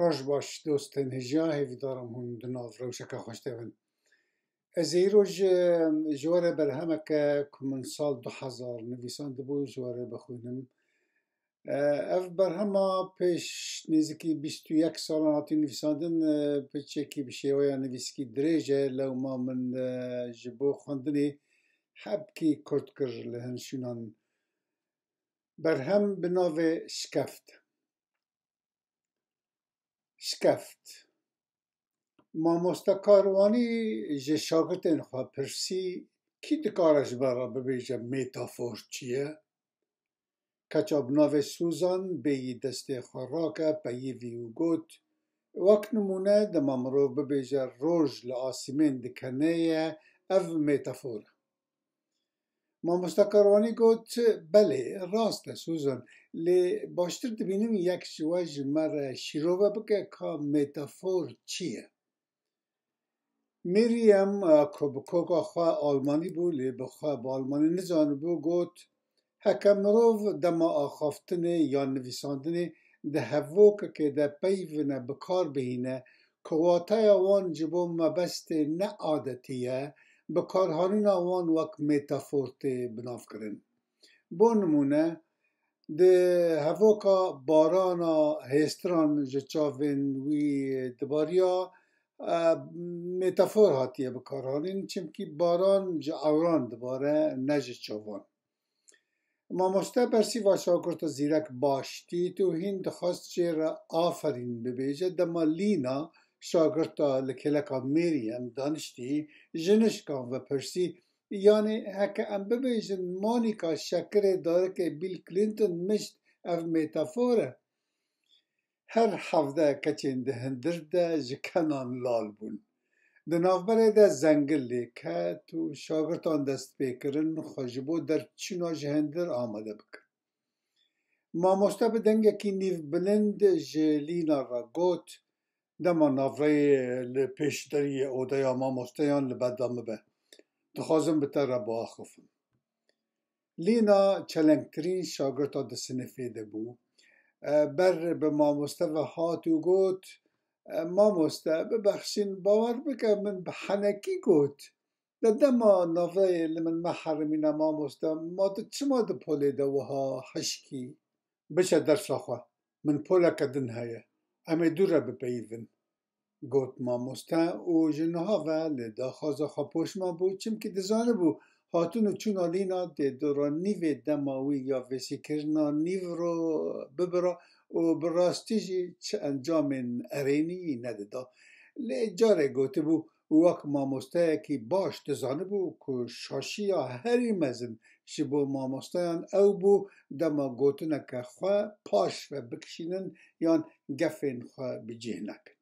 راج باش دوستن هجا هیوی دارم هون دناف روشکا خوشته بن. از ای روز جواره برهمه که من سال 2000 نویسان دبو جواره بخونم. اف برهمه پیش نزدیکی 21 سال هاتی نویساندن پیچه کی بشه ویا نویسکی دریجه لو ما من جبو خواندنی حب کی کرد کر لهنشونان برهم بناوه شکفت مامۆستا کاروانی ji şagirtên xwe pirsî kî dikare ji me re bibêje metafor çi ye? Keça bi navê Suzan bêyî destê xwe rake peyivî û got wek nimûne dema mirov bibêje roj li asîmên dikene ye ev metafor e. Mamosta Karwanî got belê rast e Suzan lê baştir dibînim yek ji we ji me re şîrove bike ka metafor çi ye? Miriam ku bi koka xwe Almanî bû lê bi xwe bi Almanî nizanibû got heke mirov dema axaftinê yan nivîsandinê di hevokekê de peyvîne bikar bihîne ku wateya wan ji bo mebestê neadetî ye bikarhanîna wan wek metafor tê binavkirin. Bo nimûne di hevoka barana hêstiran ji çavên wî dibariya metafor hatiye bikarhanîn çimkî baran ji ewran dibare ne ji çavan. Mamoste bersiva şagirta zîrek baş dît û hîn dixwast jê re aferîn bibêje dema Lîna şagirta li kêleka Miriam daniştî ji nişkan vepirsî yanî heke em bibêjin Monika şekirê darekê Bill Clinton mişt ev metafor e? Her hevde keçên di hindir de ji kenan lal bûn. Di navberê de zengil lê ket û şagirtan dest pêkirin xwe ji bo derçûna ji hindir amade bikin. Mamoste bi dengekî nîvbilind ji Lîna re got dema navreyê li pêşderiyê odeya mamosteyan li ber de mibe. Dixwazim bi te re biaxivim. Lîna çelengtirîn şagirta di sinifê de bû. Ber bi mamoste ve hat û got mamoste bibexşîn bawer bike min bi henekî got. Dema navreyê li min meherîmîne mamoste ma tu çima di polê de wiha hişkî? Biçe dersa xwe min poleke din heye em ê dû re bipeyivin got mamoste û ji niha ve li daxwaza xwe poşman bû çimkî dizanibû hatûn û çûna Lîna dê dora nîvê dema wî ya vesîkirina nîv ro bibira û bi rastî jî çi encamên erênî nedida. Lê carê gotibû û wek mamosteyekî baş dizanibû ku şaşiya herî mezin ji bo mamosteyan ew bû dema gotineke xwe paş ve bikişînin yan gefên xwe bicih nekin.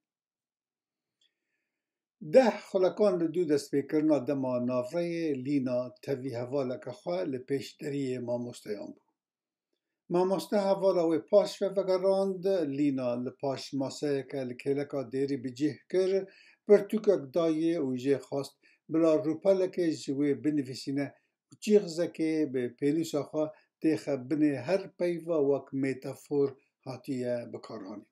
10 xulekan li dû destpêkirina dema navreyê Lîna tevî hevaleke xwe li pêşderiyê mamosteyan bû. Mamoste hevala wê paş ve vegerand, Lîna li paş maseyeke li kêleka dêrî bicih kir, pirtûkek dayê û jê xwast bila rûpelekê ji wê binivîsîne û çîxzekê bi pênûsa xwe têxe binê her peyva wek metafor hatiye bikarhanîn.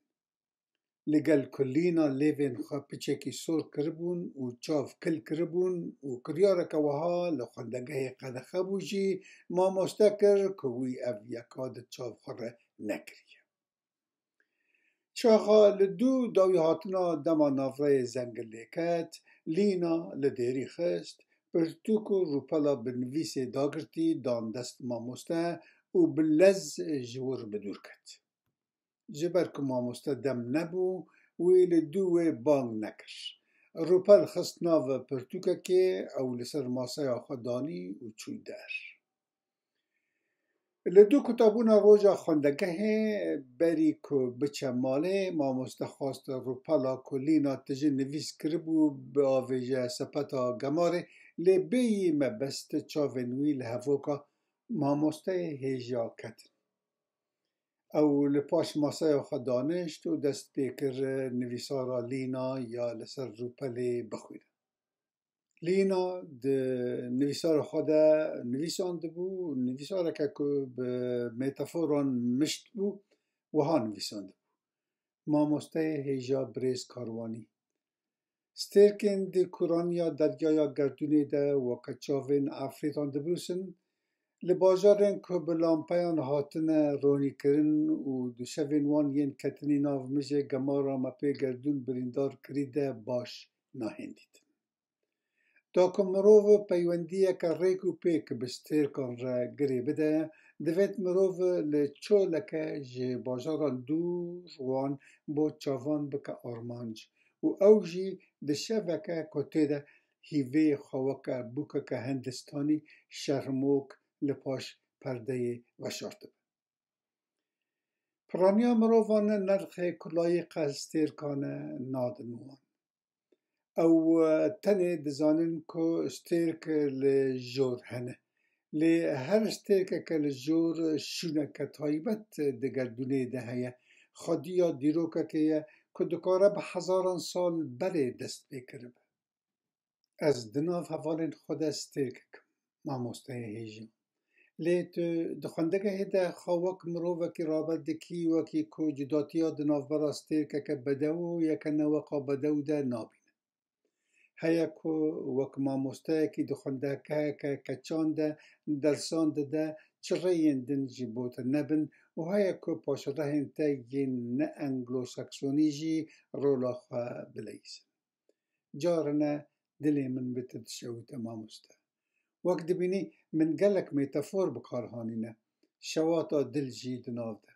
Li gel ku Lîna lêvên xwe piçekî sor kiribûn û çav kil kiribûn û kiryareke wiha li xwendegehê qedexe bû jî mamoste kir ku wî ev yeka di çav xwe re nekiriye. Çaxa li dû dawî hatina dema navreyê zengil lê ket, Lîna li dêrî xist, pirtûk û rûpela binivîsê dagirtî dan dest mamoste û bi lez ji wir bi dûr ket. Ji ber ku mamoste dem nebû wê li dû wê bang nekir. Rûpel xist nav pirtûkekê ew li ser maseya xwe danî û çû der. Li dû kutabûna roja xwendegehê berî ku biçe malê mamoste xwast rûpela ku Lîna tijî nivîs kiribû biavêje sepeta gemarê lê bêyî mebest çavên wî li hevoka mamosteyê hêja ketin. Ew li paş maseya xwe danişt û dest pê kir nivîsara Lîna ya li ser rûpelê bixwîne. Lîna di nivîsara xwe de nivîsandibû, nivîsareke ku bi metaforan mişt bû wiha nivîsandibû. مامۆستای هێژا برێز کاروانی ستێرکên di kuraniya deryaya gerdûnê de weke çavên efrîtan dibûsin, li bajarên ku bi lampeyan hatine ronîkirin û di şevên wan yên ketinî nav mijê gemara me pê gerdûn birîndar kirî de baş nahêndîtin. Da ku mirov peywendiyeke rêk û pêk bi stêrkan re girê bide, divêt mirov li çoleke ji bajaran dûr wan bo çavan bike armanc û ew jî di şeveke ku têde hîvê xeweke bûkeke Hindistanî şermok li paş perdeyê veşartibe. Piraniya mirovan nerxê kulayîqa stêrkan e nadin wan. Ew tenê dizanin ku stêrk li jor hene. Lê her stêrkeke li jor şûneke taybet di gerdûnê de heye. Xwediya dîrokekê ye ku dikare bi hezaran sal berê dest pê kiribe. Ez di nav hevalên xwe de stêrk im, mamosteyê hêja. Lê tu di xwendegehê de xa wek mirovekî rabe dikî wekî ku cudatiya di navbera stêrkeke bedew û yeke neweqa bedew de nabîne. Heye ku wek mamosteyekî di xwendegeheke keçan de dersan dide çi rêyên din jî bo te nebin û heye ku paşrehên te yên ne-Anglo-Saksonî jî rola xwe bileyîzin. Carine dilê min bi te dişewite mamoste. Wek dibînî min gelek metafor bikarhanîne, şewata dil jî di nav de.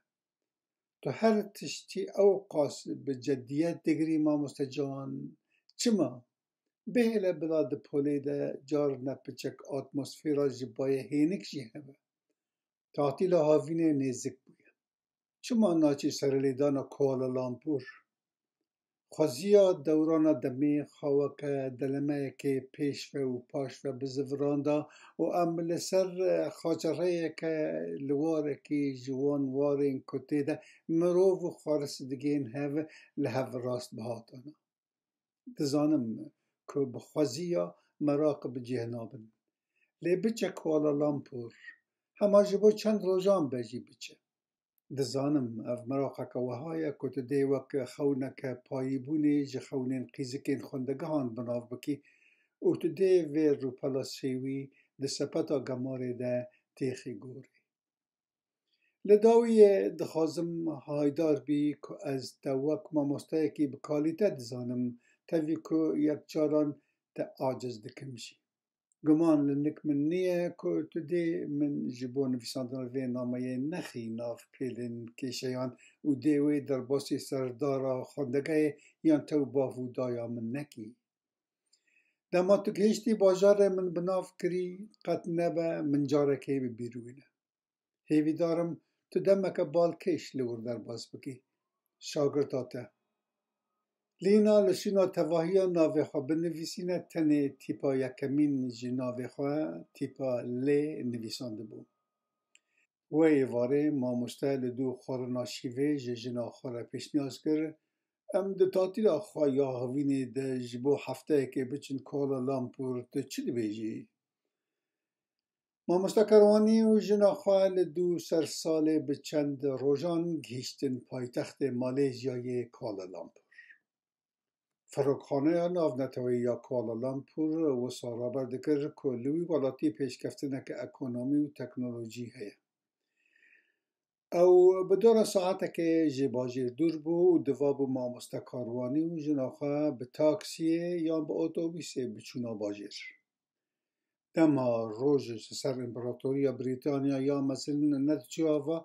Tu her tiştî ew qas bi ceddiyet digirî mamoste can, çima? Bihêle bila di polê de carine piçek atmosfêra ji bayê hênik jî hebe. Tatîla havînê nêzik bûye. Çima naçî serlêdana Kuala Lumpur? Xweziya dewrana demê xeweke delemeyekê pêşve û paşve bi ziviran da û em li ser xaçereyeke li warekî ji wan warên ku têde mirov û xwaris digên hev li hev rast bihatana. Dizanim ku bi xweziya meraq bi cih nabin. Lê biçe Kuala Lumpur, hema ji bo çend rojan be jî biçe. Dizanim ev meraqeke wiha ye ku tu dê wek xewneke payîbûnê ji xewnên qîzikên xwendegehan binav bikî û tu dê vê rûpela şêwî di sepeta gemarê de têxî gorî. Li dawiyê dixwazim haydar bî ku ez te wek mamosteyekî bi kalîte dizanim, tevî ku yekcaran te aciz dikim jî. Guman li nik min niye ku tu dê min ji bo nivîsandina vê nameyê nexî nav pêlên kêşeyan û dê wê derbasî serdara xwendegehê yan tew bav û daya min nekî. Dema tu gihîştî bajarê min bi nav kirî, qet nebe min carekê bibîrîne. Hêvîdarim tu demeke balkêş li wir derbas bikî. Şagirda te. Lîna li şûna tevahiya navê xwe binivîsîne tenê tîpa yekemîn ji navê xwe tîpa Lê nivîsandibû. Wê êvarê mamoste li dû xwarina şîvê ji jina xwe re pêşniyaz kir, em di tatîla xwe ya havînê de ji bo hefteyekê biçin Kuala Lumpur, tu çi dibêjî? Mamoste Karwanî û jina xwe li dû sersalê bi çend rojan gihîştin paytextê Malêzyayê Kuala Lumpur. Ferokxaneya navnetewî ya Kuala Lumpur wisa raber dikir ku li wî welatî pêşkeftineke ekonomî û teknolojî heye. Ew bi dora saetekê ji bajêr dûr bû û divabû mamoste Karwanî û jina xwe bi taksiyê yan bi otobîsê biçûna bajêr. Dema roj ji ser İmparatoriya Brîtanya ya mezin nediçû ava,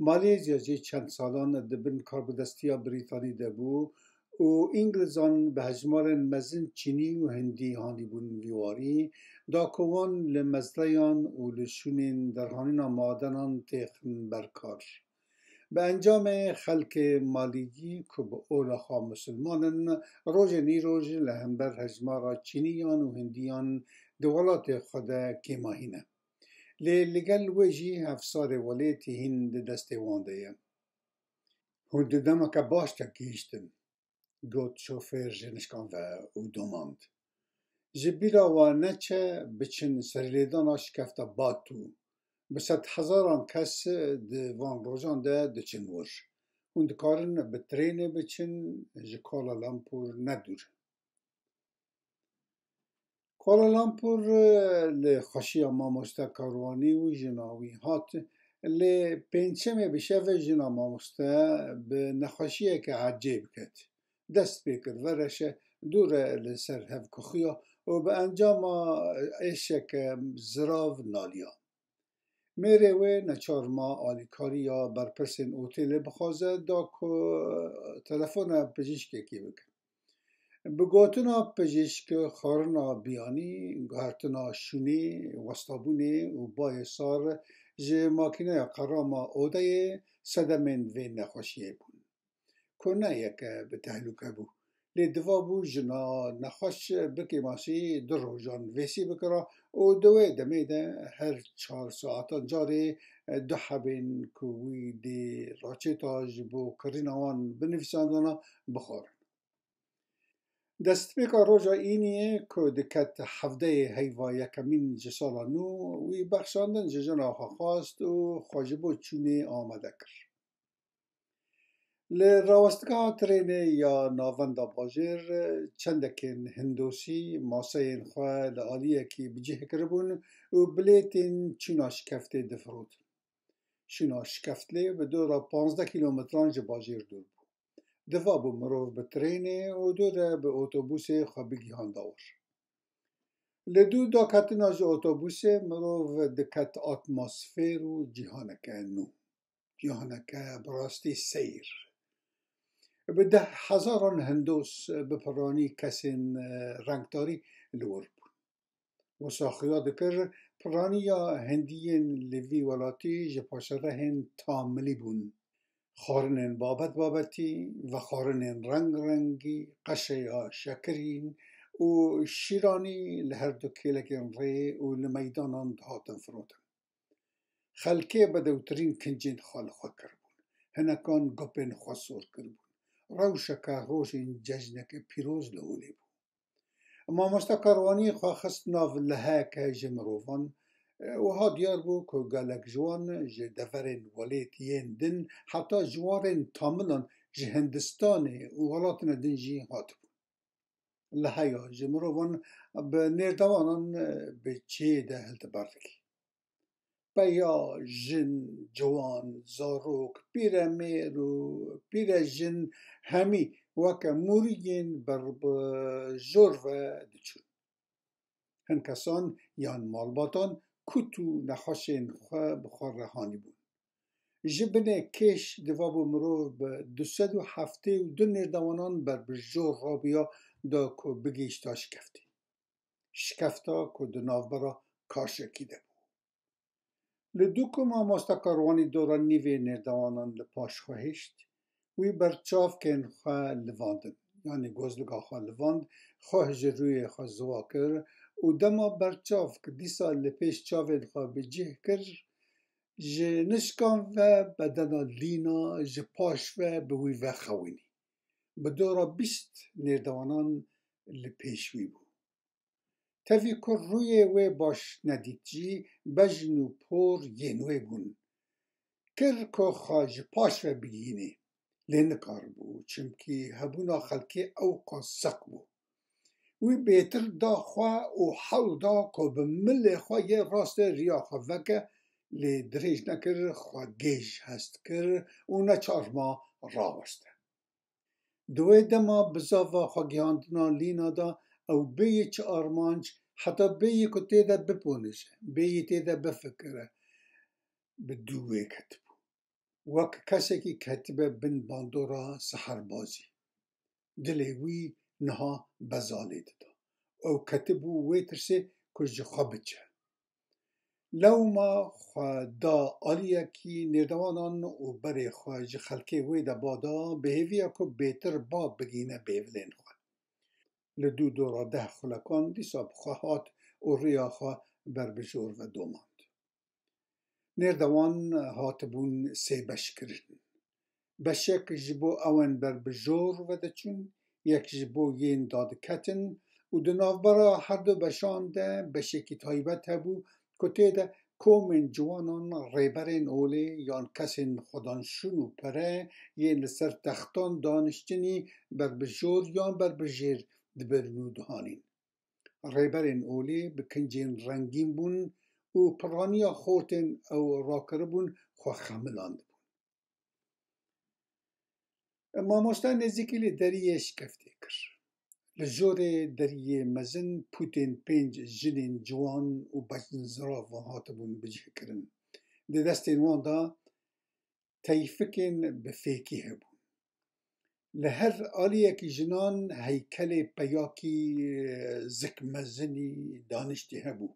Malêzya jî çend salan dibin karbidestiya Brîtanî de bû û İngilizan bi hejmarên mezin Çînî û Hindî hanîbûn vî warî, da ku wan li mezreyan û li şûnên derhanîna madenan têxin berkar. Bi encamê xelkê malîyî ku bi ola xwe musilmanin, rojên îroj li hember hejmara Çînîyan û Hindîyan di welatê xwe de kêmahîne. Lê li gel wê jî hevsarê welê tîhîn di destê wan de ye. Hûn di demeke baş de gihîştin, got şofêr ji nişkan ve û domand. Ji bîra we neçe biçin serlêdana şikefta Batû. Bi sed hezaran kes di van rojan de diçin wir. هون دکارن به ترینه بچن جه کوالالامپور ندور. کوالالامپور لخوشی ماموستا کاروانی و جناوی هات لی پنجمه بشه و جنا ماموستا به نخوشیه که عجیب کد دست بکر ورشه دوره لسر هف کخیا و به انجام ایشک زراو نالیا میره و نچار ما آلیکاری یا برپرسین اوتیل بخوازه دا که تلفن پزشکی کی بکن. بگوتنا پزشک خارنا بیانی گهرتنا شونی وستابونی و بای سار جه ماکینه قراما اوده صدمن و نخوشیه بون. کنه یک به تهلوکه بو. لی دوا بو جنا نخوش بکی ماسی در روزان ویسی بکرا و دوی دمیده هر 4 ساعتان جاری دو حبین کوی دی راچتاج بو کرینوان بنفیساندانا بخور. دست پیکا روژا اینیه که دکت حفده هیوا یکمین جسالا نو وی بخشاندن جنا خواست و خواجبو چونه آمده کر. لراوستگاه ترینه یا ناوندا باجر چندکن هندوسی ماسین خواه لعالیه که بجه کربون و بلیتین چونا شکفته دفرود. چونا شکفتله به دورا 15 کیلومتران جه باجر دور بود. دفا بو مروف به ترینه و دوره به اتوبوس خوابگی هانداور. لدو دا کتنا جه اتوبوس مروف دکت اتماسفیر و جیهانکه نو. جیهانکه براستی سیر. به 10,000 هندوس بپرانی کسین رنگداری لور بود. و ساخیا دکر پرانی یا هندیین لوی ولاتی جپاشره هن تاملی بون. خارنین بابتی و خارنین رنگ رنگی قشه یا شکرین و شیرانی لهر دو کلکین ری و لمیدانان دهاتن فرودن. خلکه بدوترین کنجین خال خواه کربون. هنکان گپین خواستور کربون. روشکه روشین ججنک پیروز لولی بود. اما مستقروانی خواه خست ناو لحه که جمروفان و ها دیار بو که گلک جوان جه دفرین ولیتین دن حتی جوارین تاملان جه هندستان و ولاتن دن جی هات بو. لحه یا جمروفان به نیردوانان به چه ده هلت بردکی. بیا جن جوان زاروک پیره میر و پیره جن همی وکه موریین بر جور و دچون. هن کسان یان مالباتان کتو نخوشین خواه بخار رهانی بود. جبنه کش دوابو مرو به 272 نیردوانان بر بجور رابیا دا که بگیشتا شکفتی. شکفتا که دو نافبرا کارشکی ده بود. لدو که ما مستقروانی دوران نیوی نیردوانان لپاش خواهشت وی برچاف کن خواه لواندن. یعنی گوزلگا خواه لواند خواه جروی خواه زوا کر و دما برچاف که دیسا لپیش چاوید خواه بجه کر جه نشکان و بدنا لینا جه پاش و بوی و خوینی. بدورا 20 نیردوانان لپیش وی بود. تفی که روی وی باش ندید جی بجن و پور ینوی بون. کر که خواج پاش و بگینی لینکار بو چمکی هبونا خلکی اوقا سق بو. وی بیتر دا خواه و حل دا که بمل خواه یه راست ریا خواه وکه لی دریج نکر خواه گیج هست کر و نچار ما راوسته. دوی دما بزاوا خواه گیاندنا لینا دا او بیه چه آرمانج حتی بیه که تیده بپونشه بیه تیده بفکره بدوه کتبو وک کسی که کتبه بن باندورا سحربازی دلیوی نها بزالی دا او کتبو وی ترسه کج خوابچه لو ما خواه دا آلیه کی نیردوانان و بری خواه جه خلکه وی دا بادا بهویه که بیتر با بگینه بیولین خواه لدو دورا 10 خلکان دیسا بخواهات و ریا خواه بر بجور و دوماند. نیردوان هاتبون سی بش کردن. بشک جبو اون بر بجور و دچون یک جبو ین داد کتن و دو نافبرا هر دو بشانده بشکی تایبت هبو که تیده کومن جوانان ریبرین اولی یان کسین خودانشون و پره یه لسر تختان دانشتنی بر بجور یان بر بجیر دبرنو دهانین. ریبرین اولی بکنجین رنگین بون و پرانیا خوتن او راکر بون خواه خملاند بون. مامۆستا نزیکی لی دەریێ شکەفتێ کرد. لە ژۆرێ دەریێ مەزن پوتێن پێنج ژنên ciwan û bejinzirav hatibûn bicihkirin. Di destên wan de teyfikên bi fêkî hebûn. Li her aliyekî jinan heykelê peyakî zik mezinî daniştî hebû.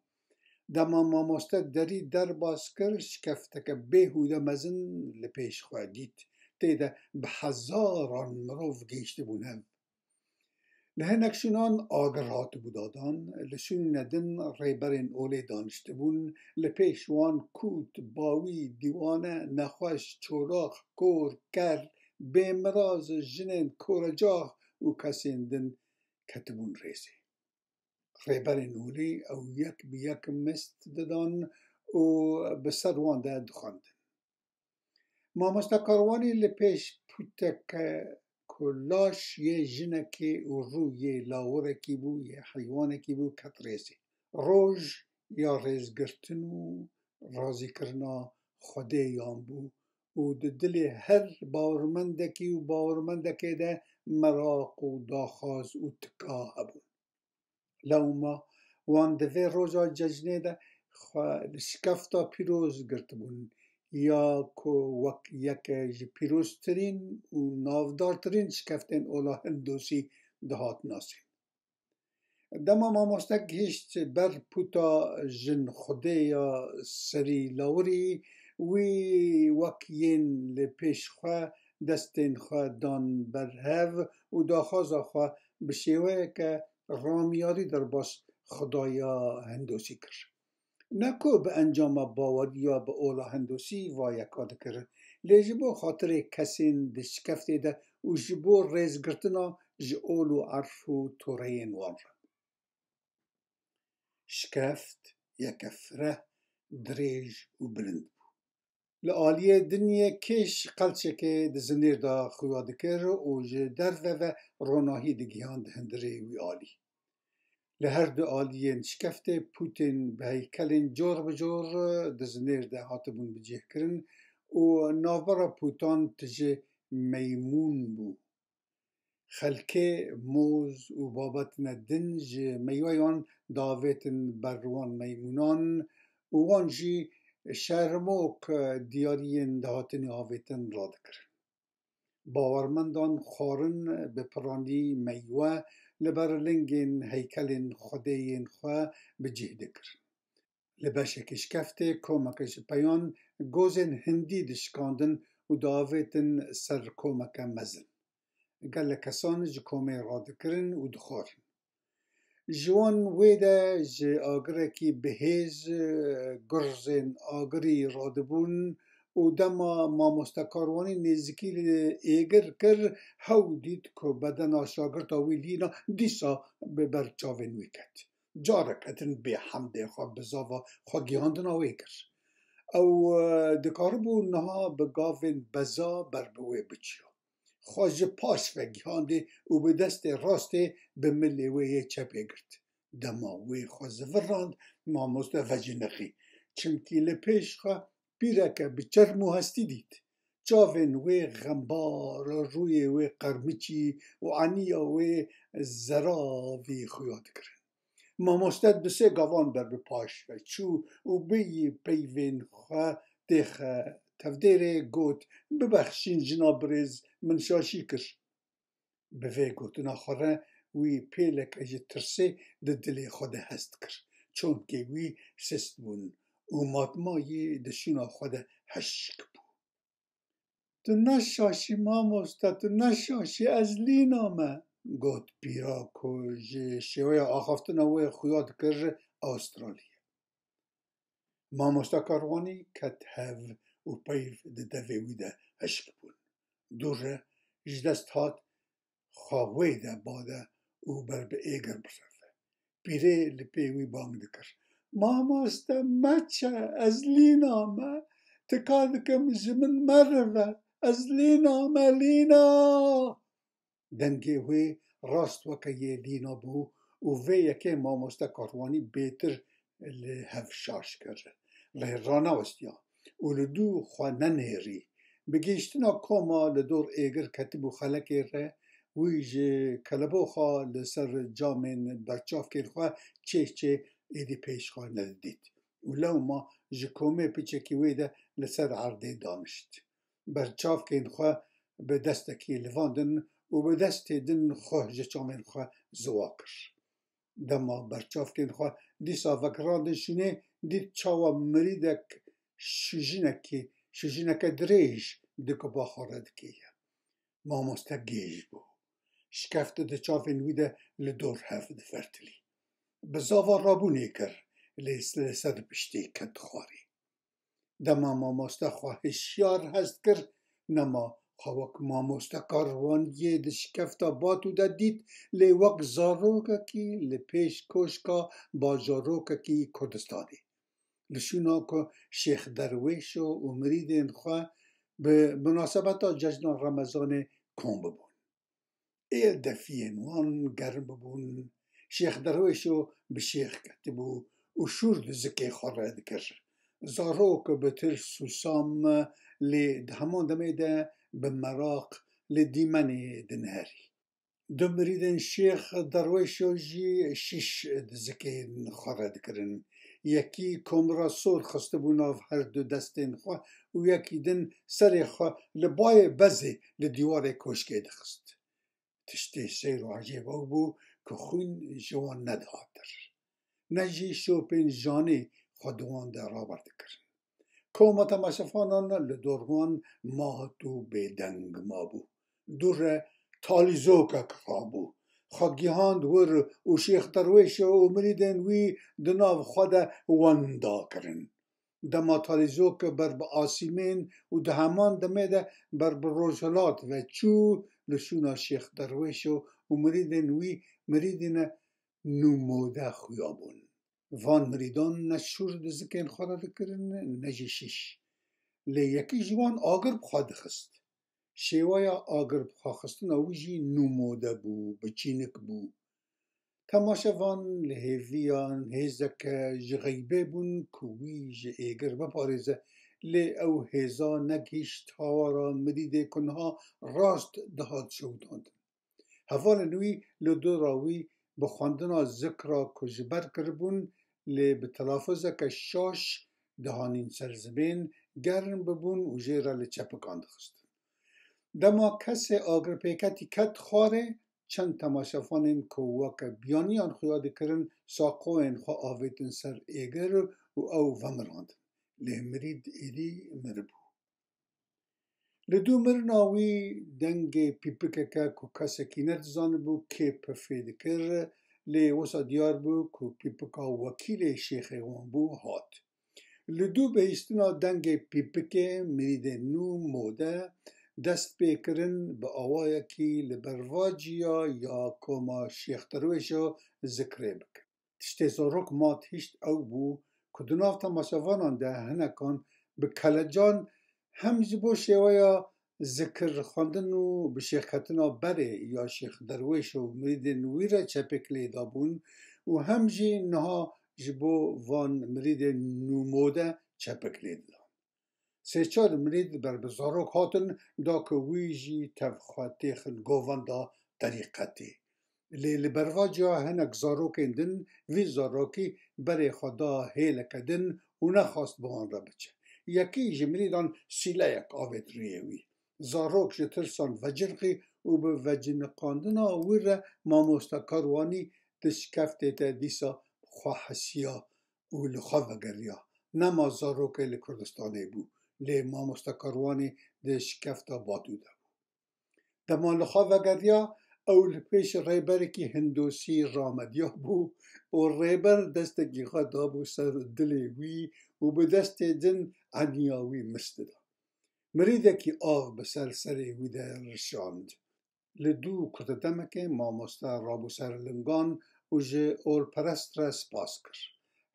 Dema mamoste derî derbas kir, şikefteke bêhude mezin li pêş xwe dît. Têde bi hezaran mirov gêiştibûn hev. Li hinek şûnan agir hatibû dadan, li şûnê din rêberên olê daniştibûn, li pêş wan kût, bawî, dîwane, nexweş, çolax, kor, ker, bêmiraz, jinên korecah û kesên din ketibûn rêzê. Rêberên olê ew yek bi yek mist didan û bi ser wan de dixwandin. Mamostekarwanî li pêş pûteke ku laş yê jinekê û rû yê lawirekî bû yê heywanekî bû ket rêzê. Roj ya rêzgirtin û razîkirina Xwedêyan bû û di dilê her bawermendekî û bawermendekê de meraq û daxwaz û tika hebûn. Lewma wan di vê roja cejnê de xwe li şikefta pîroz girtibûn ya ku wek yeke ji pîroztirîn û navdartirîn şikeftên ola Hindosî dihat nasîn. Dema mamoste gihîşt ber pûta jinxwedêya serî lawirî, wî wek yên li pêş xwe destên xwe dan ber hev û daxwaza xwe bi şêweyeke ramiyarî derbas Xwedaya Hindosî kir. Ne ku bi encama baweriya bi ola Hindosî vayeka dikir, lê ji bo xatirê kesên di şikeftê de û ji bo rêzgirtina ji ol û erf û toreyên wan re. Şikeft yeke fireh, dirêj û bilind bû. Li aliyê dinyê kêş qelçekê di zinêr de xuya dikir û ji derve ve ronahî digihand hindirê wî alî. Li her du aliyên şikeftê pûtên bi heykelên car bi car di zinêr de hatibûn bicihkirin û navbera pûtan tije meymûn bû. Xelkê, moz û babetine din ji meyweyan davêtin ber wan meymûnan û wan jî şermok diyariyên dihatinê avêtin radikirin. Bawermendan xwarin bi piranî meywe li ber lingên heykelên xwedeyên xwe bicih dikirin. Li beşekî şikeftê komeke ji peyan gozên hindî dişikandin û diavêtin ser komeke mezin. Gelek kesan ji komê radikirin û dixwarin. Ji wan wê de ji agirekî bihêz gurzên agirî radibûn û dema mamostekarwanî nêzîkî li êgir kir, hew dît ku bedena şagirda wî lîna dîsa bi ber çavên wî ket. Carek hetin bêhemdê xwe bi zava xwegîhandina wê kir. Ew dikaribû niha bi gavên beza ber bi wê biçiya. Xwe ji paş vegîhandê û bi destê rastê bi milê wê yê çepê girt. Dema wê xwe zivirand, mamoste vecînixî, çimkî li pêş xwe pîreke bi çerm û hestî dît. Çavên wê xembar, rûyê wê qermiçî û eniya wê zeravî xuya dikirin. Mamoste bi sê gavan ber bi paş ve çû û bêyî peyvên xwe têxe tevdêrê got: bibexşîn jina birêz, min şaşî kir. Bi vê gotina xwe re wî pêleke ji tirsê di dilê xwe de hest kir. Çonkê wî sist bûn û matmayê di şûna xwe de heşk bû. Tu neşaşî mamoste, tu neşaşî, ez lîna me, got pîra ku ji şêweya axaftina wê xuya dikir Astralyayê. Mamostekarwanî ket hev û peyv di devê wî de heşk bûn. Dûre ji dest hat, xwe wê de bade û ber bi êgir birive. Pîrê li pê wî bang dikir: مامۆستا مەچە ئەس لینامە تکا دکەم ji min merve ez lîname lîna. Dengê wê rast weke yê lîna bû û vê yekê mamoste karwanî bêtir li hev şaş kir. Lê ranewestiya û li dû xwe nenêrî. Bi gihîştina koma li dor êgir ketibû xelekê re, wî ji keleboxa li ser camên berçavkên xwe çê êdî pêş xwe nedidît û lewma ji komê piçekî wê de li ser erdê danişt. Berçavkên xwe bi destekî livandin û bi destê din xwe ji çavên xwe ziwa kir. Dema berçavkên xwe dîsa vekirandin şûnê, dît çawa mirîdek şûjîneke dirêj di kubaxa re dikeye. Mamoste gêj bû. Şikefte di çavên wî de li dor hev difertilî. Bi zava rabûnê kir, lê li ser piştê ket xwarê. Dema mamoste xwe hişyar hest kir, nema xwe wek mamoste karwaniyê di şikefta Batû de dît, lê wek zarokekî li pêş koşka bajarokekî Kurdistanê. Li şûna ku Şêx Derwêş û mirîdên xwe bi münasebeta cejna Remezanê kom bibûn. Êl defiyên wan germ bibûn. Şêx Derwêş bi şêx ketibû û şûr di zikê xwe re dikir. Zarok bi tirs û sam, lê di heman demê de bi meraq li dîmenê dinherî. Du mirîdên Şêx Derwêş jî şîş di zikên xwe re dikirin. Yekî komira sor xistibû nav her du destên xwe û yekî din serê xwe li bayê bezê li dîwarê koşkê dixist. Tiştê seyr û ecêb ew bû ku xwîn ji wan nedihatir. Ne jî şopên janê xwe di wan de raberdikirin. Koma temaşefanan li dor wan mat û bêdeng mabû. Dûr re talîzokek rabû. Xwe gihand wir û Şêx Derwêş û mirîdên wî di nav xwe de wenda kirin. Dema talîzok ber bi asîmên û di heman demê de ber bi rojhilat ve çû, li şûna Şêx Derwêş û mirîdên wî mirîdîne nûmode xuya bûn. Van mirîdan ne şûr di zikên xwe re dikirin, ne jî şîş. Lê yekî ji wan agir bi xwe dixist. Şêweya agir bi xwe xistina wî jî nûmode bû, biçînik bû. Temaşevan li hêviyan hêzeke ji xeybê bûn ku wî ji êgir biparêze, lê ew hêza negihîşt hawara mirîdê ku niha rast dihat şewitandin. Hevalên wî li dora wî bi xwendina zikra ku ji ber kiribûn, lê bi telafuzeke şaş dihanîn ser zibên, germ bibûn û jê re li çepikan dixistin. Dema kesê agirpêketî ket xwarê, çend temaşefanên ku weke biyaniyan xuya dikirin saqoyên xwe avêtin ser êgir û ew vemirandin. Lê mirîd êdî miribû. Li dû mirina wî dengê pîpikeke ku kesekî nedizanibû kê pifê dikir, lê wisa diyar bû ku pîpika wekîlê şêxê wan bû hat. Li dû bihîstina dengê pîpikê mirîdên nû mode dest pê kirin bi awayekî li bervaciya ya koma Şêx Derwêş zikrê bikin. Tiştê zarok mat hîşt ew bû ku di nav temaşevanan de hinekan bi kelecan hem ji bo şêweya zikir xwendin û bi şêxketina berê ya Şêx Derwêş û mirîdên wî re çepêk lêdabûn û hem jî niha ji bo van mirîdên nûmode çepêk lêdidan. Sê-çar mirîd ber bi zarok hatin da ku wî jî tev xwe têxin govenda terîqetê. Lê li bervaciya hinek zarokên din, vî zarokî berê xwe da hêleke din û nexwast bi wan re biçe. Yekî ji mirîdan sîleyek avêt rûyê wî. Zarok ji tirsan vecirxî û bi veciniqandina wî re mamoste karwanî di şikeftê de dîsa xwe hesiya û li xwe vegeriya. Nema zarokê li Kurdistanê bû, lê mamoste karwanî di şikefta Batû de bû. Dema li xwe vegeriya, ew li pêş rêberekî hindosî ramediya bû û rêber destekî xwe dabû ser dilê wî û bi destê din eniya wî miş dida. Mirîdekî av bi ser serê wî de rişand. Li dû kurdedemekê mamoste rabû ser lingan û ji olperest re spas kir.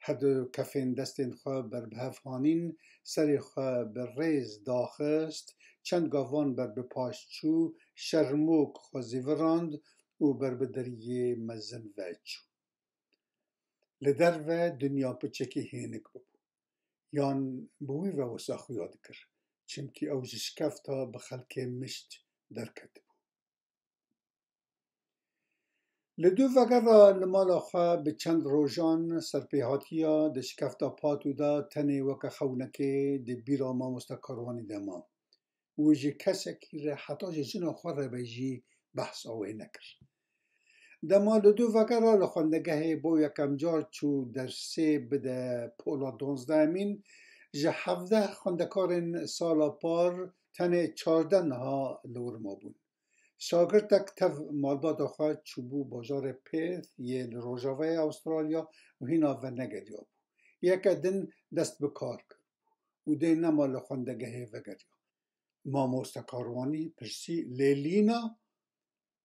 هدو کفین دستین خواه بر بهفانین سری خواه بر ریز داخست چند گاوان بر بپاش چو شرموک خواه زیوراند و بر بدریه مزن وچو لدر و دنیا پچکی هینک ببو یان بوی و وسا خویا دکر چمکی او جشکفتا بخلک مشت درکت بو لدو وگر را لمالا خواه به چند روژان سرپیهاتیا دشکفتا پاتو دا تنه وکا خونکه دی بیرا ما مستکاروانی دما و جی کسکی را حتی جنا خواه را بیجی بحث آوه نکر دما لدو وگر را لخوندگه بو یکم جار چو در سه بده پولا 12 امین جه 17 خوندکارن سالا پار تنه 14 نها لور ما بون شاگردک تف مالبات خواه چوبو بازار پیث یه روژاوه استرالیا و هینا و نگریا بو یکا دن دست بکار کرد و ده نمال خوندگه وگریا ما مستکاروانی پرسی لیلینا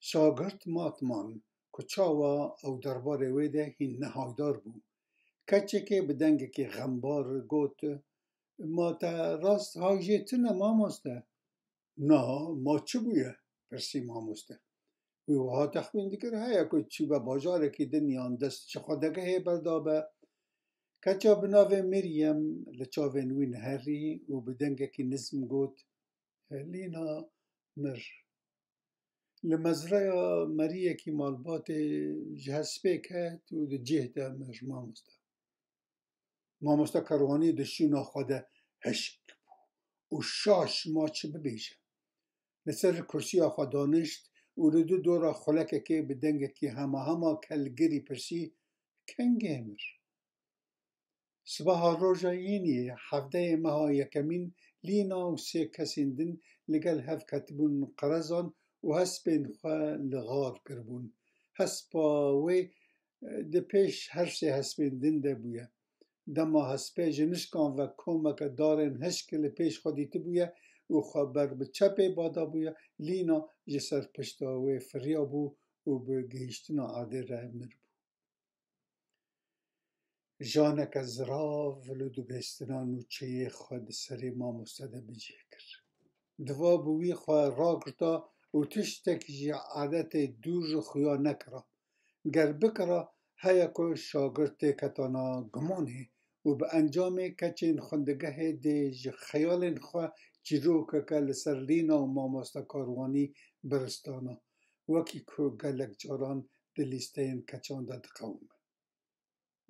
شاگرد ماتمان کچاوا او دربار ویده هین نهایدار بو کچه که بدنگه که غمبار گوت ما تا راست هاجیتنه ما مسته نه ما چه بویه پرسی ما مسته و ها تخمین دیگر هیا که چی با بازاره که دنیان دست چه خودگه بردابه کچا بناوه مریم لچاوه نوین هری و بدنگه که نظم گوت لینا مر لمزرعه مریه که مالبات جهسپه کهت و ده جهده مر ما مسته کروانی دشونا خوده هشک و شاش ما چه ببیشه لسر کرسی آخوا دانشت و ردو دورا خلکه که بدنگه که همه کلگری پرسی کنگه مر صبح روژا یینی 17 ماه یکمین لینا و 3 کسین دن لگل هف کتبون قرزان و هسپین خواه لغار کربون هسپا وی ده پیش هر 3 هسپین دن ده بویه دما هسپه جنشکان و کمک دارن هشکل پیش خودیتی بویه و خواه بر به چپ بادا بویه لینا جسر پشتاوی فریا بو و به گیشتنا عاده ره مر بو جانک از راو لدو بستنان و چه خود سری ما مستده بجه کر دوا بوی خواه را کرتا و تشتک جی عادت دور خویا نکرا گر بکرا هیا که شاگرد کتانا گمانه و به انجام کچین خوندگه دی جی خیال خواه جیرو که لسر لینا و ما مستکاروانی برستانا وکی که گلک جاران دلیستین کچان داد قوم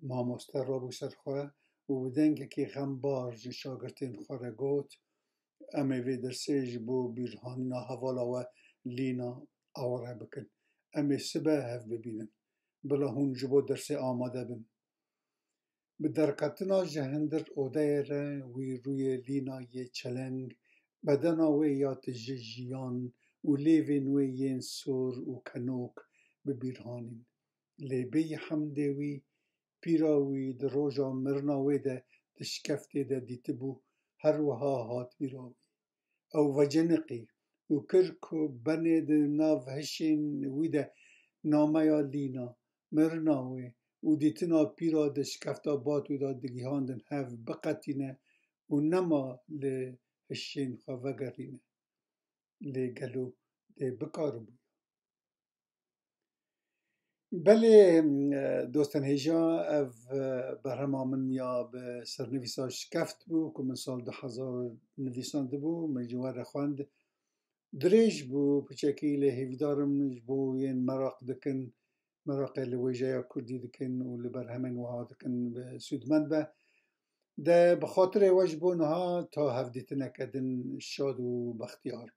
ما مستر بو سرخواه و بدنگه که غمبار جی شاگردین خواه گوت امی وی درسیج بو بیرهانینا حوالا و لینا آوره بکن امی سبه هف ببینن بلا هون جبو درسی آماده بن به درکتنا جهندر اوده ره وی روی لینا یه چلنگ بدنا وی یات جیان و لیوین وی ین سور و کنوک به بیرهانین لیبی حمده وی پیراوی در روژا مرناوی ده دشکفتی ده دیتی بو هر وها هات بیراوی او وجنقی و کرکو بنی ده ناو هشین وی ده نامه لینا مرناوی و دیتنا پیرا دشکفتا باتو ده دگیهاندن هف بقتینه و نما لی هشین خواه وگرینه لی گلو ده بکار بو بله دوستان هجا اف برهما من یا به سرنویسا شکفت بو که من سال 2000 نویسانده بو من جوار خواند دریج بو پچکی لحیفدارم بو ین مراق دکن مراق لویجه کردی دکن و لبرهمن وها دکن به سودمند به ده بخاطر وجبو نها تا هفدیتنه کدن شاد و بختیار